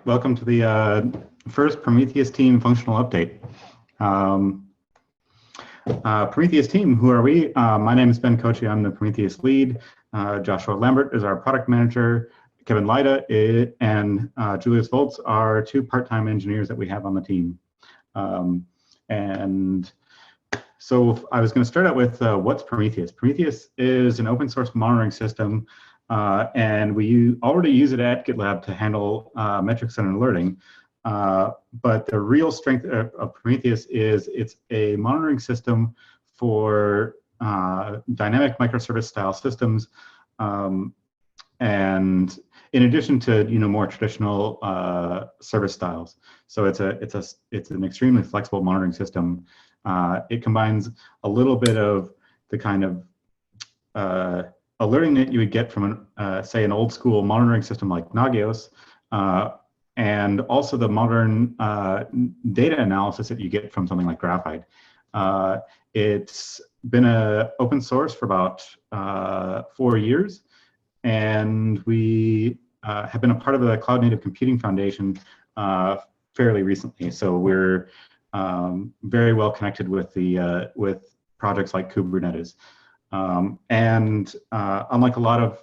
welcome to the first Prometheus team functional update. Prometheus team, who are we? My name is Ben Kochi, I'm the Prometheus lead. Joshua Lambert is our product manager. Kevin Lyda and Julius Volz are two part-time engineers that we have on the team. And so I was going to start out with what's Prometheus. Prometheus is an open source monitoring system, and we already use it at GitLab to handle metrics and alerting. But the real strength of Prometheus is it's a monitoring system for dynamic microservice style systems. And in addition to more traditional service styles, so it's an extremely flexible monitoring system. It combines a little bit of the kind of alerting that you would get from say an old school monitoring system like Nagios, and also the modern data analysis that you get from something like Graphite. It's been open source for about 4 years. And we have been a part of the Cloud Native Computing Foundation fairly recently. So we're very well connected with projects like Kubernetes. And unlike a lot of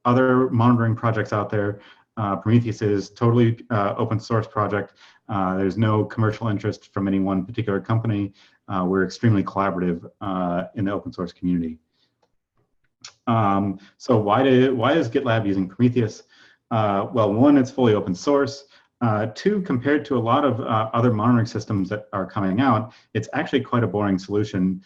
other monitoring projects out there, Prometheus is totally open source project. There's no commercial interest from any one particular company. We're extremely collaborative in the open source community. So why is GitLab using Prometheus? Well, one, it's fully open source. Two, compared to a lot of other monitoring systems that are coming out, it's actually quite a boring solution.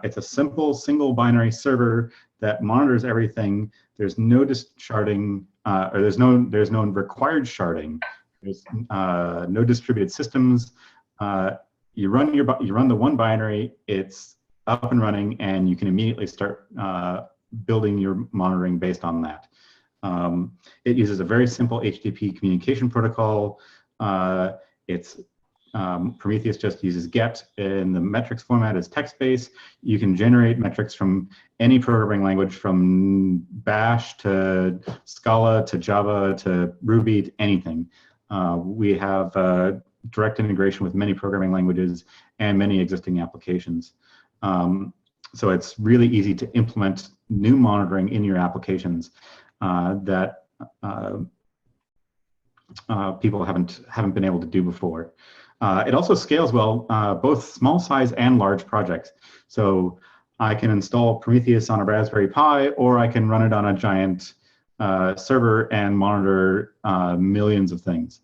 It's a simple single binary server that monitors everything. There's no sharding, or there's no required sharding. There's no distributed systems. You run the one binary, it's up and running, and you can immediately start building your monitoring based on that. It uses a very simple HTTP communication protocol. Prometheus just uses get, and the metrics format is text-based. You can generate metrics from any programming language, from Bash to Scala to Java to Ruby to anything. We have direct integration with many programming languages and many existing applications. So it's really easy to implement new monitoring in your applications that people haven't been able to do before. It also scales well, both small size and large projects. So I can install Prometheus on a Raspberry Pi, or I can run it on a giant server and monitor millions of things.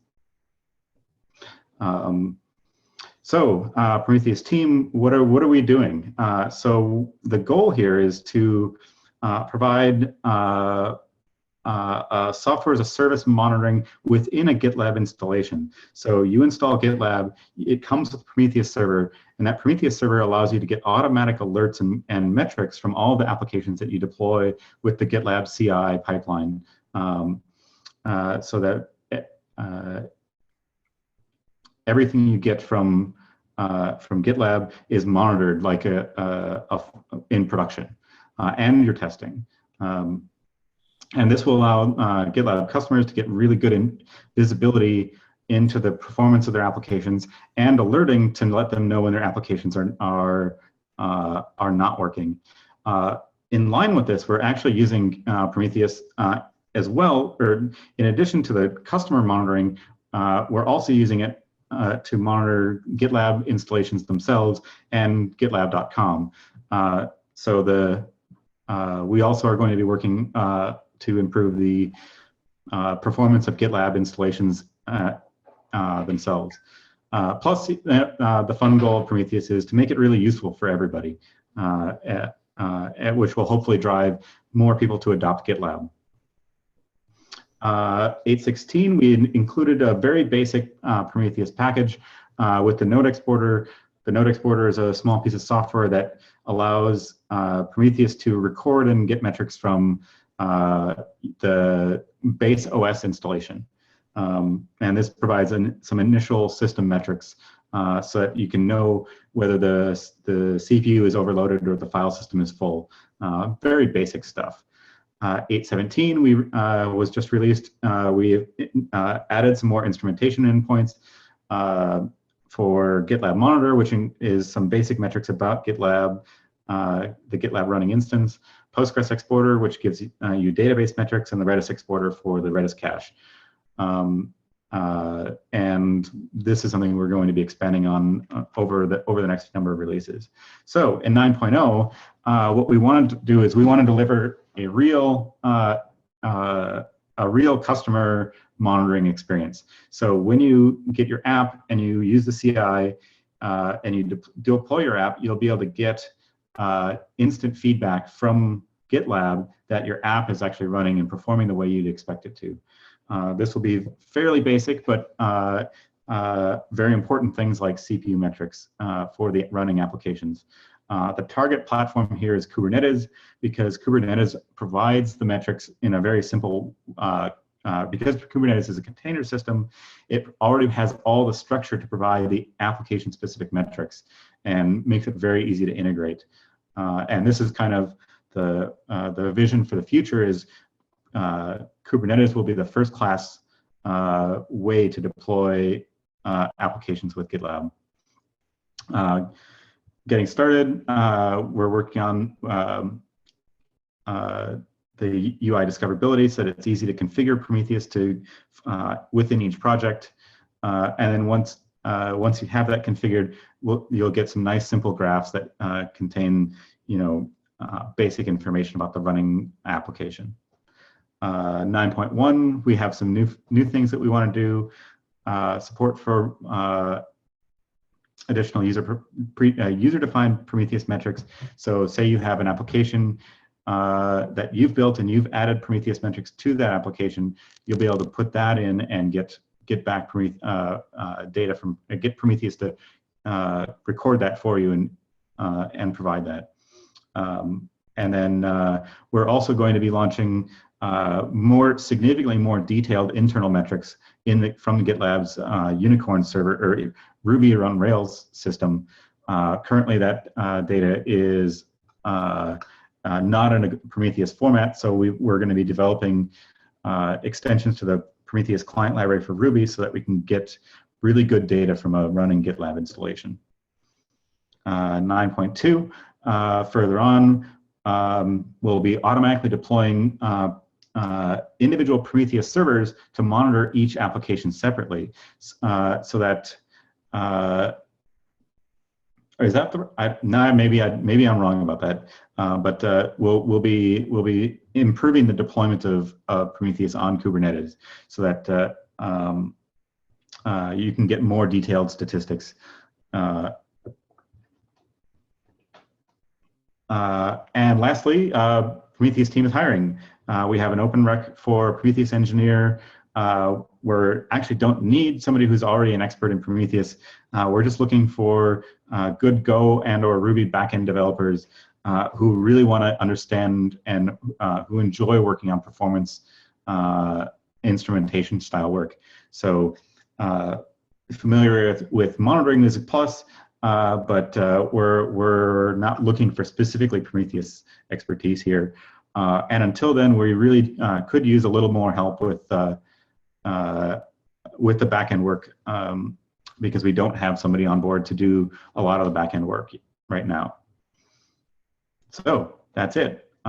So Prometheus team, what are we doing? So the goal here is to provide software as a service monitoring within a GitLab installation. So you install GitLab, it comes with Prometheus server, and that Prometheus server allows you to get automatic alerts and metrics from all the applications that you deploy with the GitLab CI pipeline, so that everything you get from GitLab is monitored like in production, and your testing. And this will allow GitLab customers to get really good visibility into the performance of their applications, and alerting to let them know when their applications are not working. In line with this, we're actually using Prometheus as well, or in addition to the customer monitoring, we're also using it to monitor GitLab installations themselves and GitLab.com. So we also are going to be working to improve the performance of GitLab installations themselves. Plus, the fun goal of Prometheus is to make it really useful for everybody, which will hopefully drive more people to adopt GitLab. 8.16, we included a very basic Prometheus package with the node exporter. The node exporter is a small piece of software that allows Prometheus to record and get metrics from the base OS installation. And this provides some initial system metrics so that you can know whether the CPU is overloaded or the file system is full. Very basic stuff. 8.17 was just released. We added some more instrumentation endpoints for GitLab Monitor, which is some basic metrics about GitLab, the GitLab running instance, Postgres exporter, which gives you database metrics, and the Redis exporter for the Redis cache. And this is something we're going to be expanding on over the next number of releases. So in 9.0, what we wanted to do is we want to deliver a real customer monitoring experience. So when you get your app and you use the CI and you deploy your app, you'll be able to get instant feedback from GitLab that your app is actually running and performing the way you'd expect it to. This will be fairly basic, but very important things like CPU metrics for the running applications. The target platform here is Kubernetes, because Kubernetes provides the metrics in a very simple, because Kubernetes is a container system, it already has all the structure to provide the application-specific metrics and makes it very easy to integrate. And this is kind of the vision for the future is Kubernetes will be the first class way to deploy applications with GitLab. Getting started, we're working on the UI discoverability so that it's easy to configure Prometheus to within each project. And then once you have that configured, you'll get some nice simple graphs that contain, basic information about the running application. 9.1, we have some new things that we want to do. Support for additional user-defined Prometheus metrics. So say you have an application that you've built and you've added Prometheus metrics to that application, you'll be able to put that in and get back data from get Prometheus to record that for you and provide that. And then we're also going to be launching significantly more detailed internal metrics from GitLab's Unicorn server or Ruby on Rails system. Currently, that data is not in a Prometheus format, so we're going to be developing extensions to the Prometheus client library for Ruby so that we can get really good data from a running GitLab installation. 9.2, further on, we'll be automatically deploying individual Prometheus servers to monitor each application separately, so that is that the maybe I'm wrong about that, but we'll be improving the deployment of Prometheus on Kubernetes so that you can get more detailed statistics. And lastly, Prometheus team is hiring. We have an open rec for Prometheus engineer. We actually don't need somebody who's already an expert in Prometheus. We're just looking for good Go and/or Ruby backend developers who really want to understand and who enjoy working on performance instrumentation style work. So familiar with monitoring is a plus, but we're not looking for specifically Prometheus expertise here. And until then, we really could use a little more help with the backend work because we don't have somebody on board to do a lot of the backend work right now. So that's it.